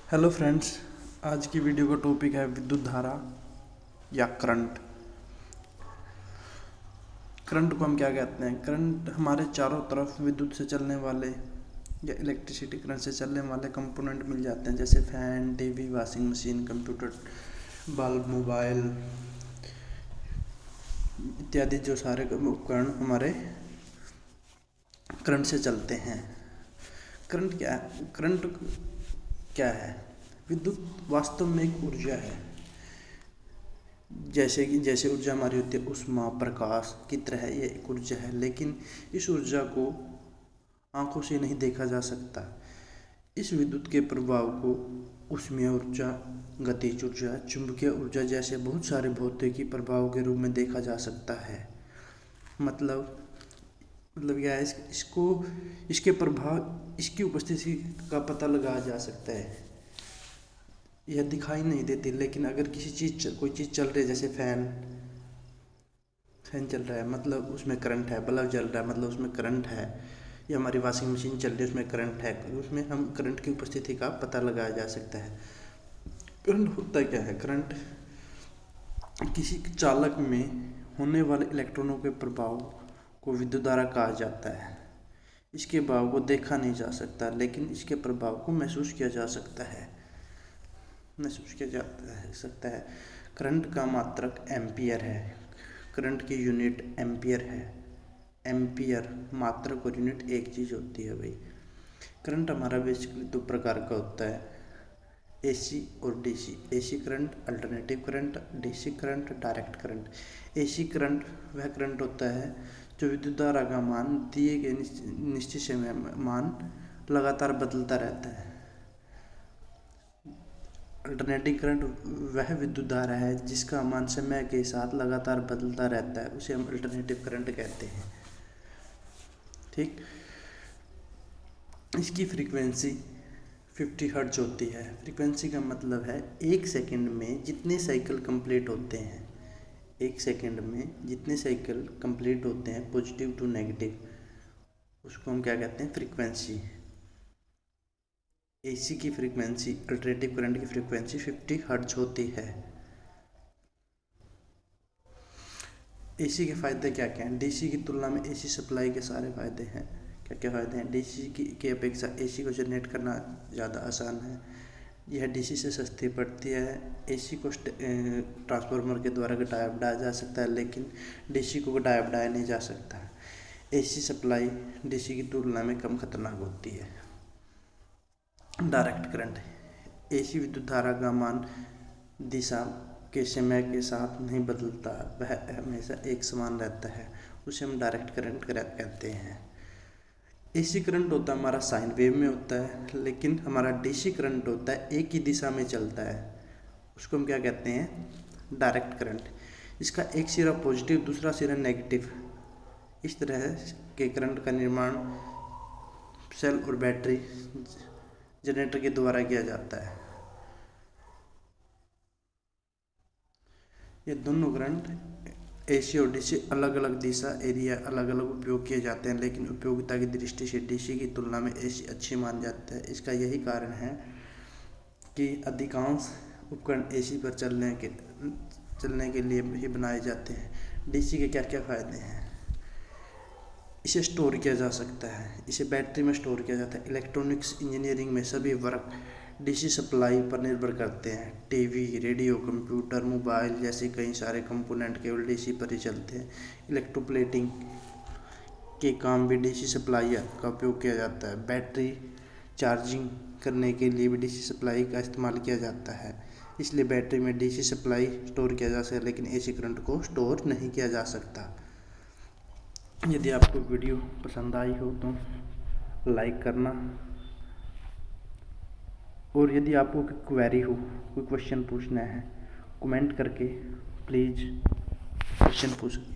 Hello friends, आज की video का टॉपिक है विद्युत धारा या करंट। करंट को हम क्या कहते हैं? करंट हमारे चारों तरफ विद्युत से चलने वाले या इलेक्ट्रिसिटी करंट से चलने वाले कंपोनेंट मिल जाते हैं, जैसे fan, TV, washing machine, computer, bulb, mobile इत्यादि। जो सारे उपकरण हमारे करंट से चलते हैं। करंट क्या है? करंट क्या है? विद्युत वास्तव में एक ऊर्जा है। जैसे ऊर्जा हमारी होती है ऊष्मा, प्रकाश की तरह ये एक ऊर्जा है, लेकिन इस ऊर्जा को आंखों से नहीं देखा जा सकता। इस विद्युत के प्रभाव को ऊष्मीय ऊर्जा, गतिज ऊर्जा, चुंबकीय ऊर्जा जैसे बहुत सारे भौतिकी प्रभाव के रूप में देखा जा सकता है। मतलब क्या है? इसके प्रभाव, इसकी उपस्थिति का पता लगाया जा सकता है। यह दिखाई नहीं देती, लेकिन अगर कोई चीज़ चल रही है, जैसे फैन चल रहा है मतलब उसमें करंट है, बल्ब जल रहा है मतलब उसमें करंट है, या हमारी वॉशिंग मशीन चल रही है उसमें करंट है, उसमें हम करंट की उपस्थिति का पता लगाया जा सकता है। करंट होता क्या है? करंट किसी चालक में होने वाले इलेक्ट्रॉनों के प्रभाव को विद्युत धारा कहा जाता है। इसके भाव को देखा नहीं जा सकता, लेकिन इसके प्रभाव को महसूस किया जा सकता है। सकता है। करंट का मात्रक एम्पियर है। करंट की यूनिट एम्पियर है। एम्पियर मात्रक और यूनिट एक चीज़ होती है भाई। करंट हमारा बेसिकली दो प्रकार का होता है, एसी और DC. AC current, alternative current, DC current, direct current. AC current वह करंट होता है जो विद्युत धारा का मान दिए गए निश्चित समय मान लगातार बदलता रहता है। अल्टरनेटिव करंट वह विद्युत धारा है जिसका मान समय के साथ लगातार बदलता रहता है, उसे हम अल्टरनेटिव करंट कहते हैं। ठीक, इसकी फ्रीक्वेंसी 50 हर्ट्ज होती है। फ्रीक्वेंसी का मतलब है एक सेकंड में जितने साइकिल कंप्लीट होते हैं, एक सेकंड में जितने साइकिल कंप्लीट होते हैं पॉजिटिव टू नेगेटिव, उसको हम क्या कहते हैं? फ्रीक्वेंसी। एसी की फ्रीक्वेंसी, अल्टरनेटिव करंट की फ्रीक्वेंसी 50 हर्ट्ज होती है। एसी के फ़ायदे क्या क्या हैं? डीसी की तुलना में एसी सप्लाई के सारे फ़ायदे हैं। क्या क्या फ़ायदे हैं? डीसी की अपेक्षा एसी को जनरेट करना ज़्यादा आसान है। यह डीसी से सस्ती पड़ती है। एसी को ट्रांसफार्मर के द्वारा घटाया बढ़ाया जा सकता है, लेकिन डीसी को घटाया बढ़ाया नहीं जा सकता। एसी सप्लाई डीसी की तुलना में कम खतरनाक होती है। डायरेक्ट करंट, एसी विद्युत धारा का मान दिशा के समय के साथ नहीं बदलता, वह हमेशा एक समान रहता है, उसे हम डायरेक्ट करंट कहते हैं। एसी करंट होता है हमारा साइन वेव में होता है, लेकिन हमारा डीसी करंट होता है एक ही दिशा में चलता है, उसको हम क्या कहते हैं? Direct current. इसका एक सिरा पॉजिटिव, दूसरा सिरा नेगेटिव, इस तरह के करंट का निर्माण सेल और बैटरी जनरेटर के द्वारा किया जाता है। ये दोनों करंट एसी और डीसी अलग अलग दिशा, एरिया, अलग अलग उपयोग किए जाते हैं, लेकिन उपयोगिता की दृष्टि से डीसी की तुलना में एसी अच्छी मान जाता है। इसका यही कारण है कि अधिकांश उपकरण एसी पर चलने के लिए ही बनाए जाते हैं। डीसी के क्या क्या फ़ायदे हैं? इसे स्टोर किया जा सकता है, इसे बैटरी में स्टोर किया जाता है। इलेक्ट्रॉनिक्स इंजीनियरिंग में सभी वर्क डीसी सप्लाई पर निर्भर करते हैं। टीवी, रेडियो, कंप्यूटर, मोबाइल जैसे कई सारे कंपोनेंट केवल डीसी पर ही चलते हैं। इलेक्ट्रोप्लेटिंग के काम भी डीसी सप्लाई का उपयोग किया जाता है। बैटरी चार्जिंग करने के लिए भी डीसी सप्लाई का इस्तेमाल किया जाता है, इसलिए बैटरी में डीसी सप्लाई स्टोर किया जा सकता है, लेकिन एसी करंट को स्टोर नहीं किया जा सकता। यदि आपको वीडियो पसंद आई हो तो लाइक करना, और यदि आपको कोई क्वेरी हो, कोई क्वेश्चन पूछना है, कमेंट करके प्लीज़ क्वेश्चन पूछिए।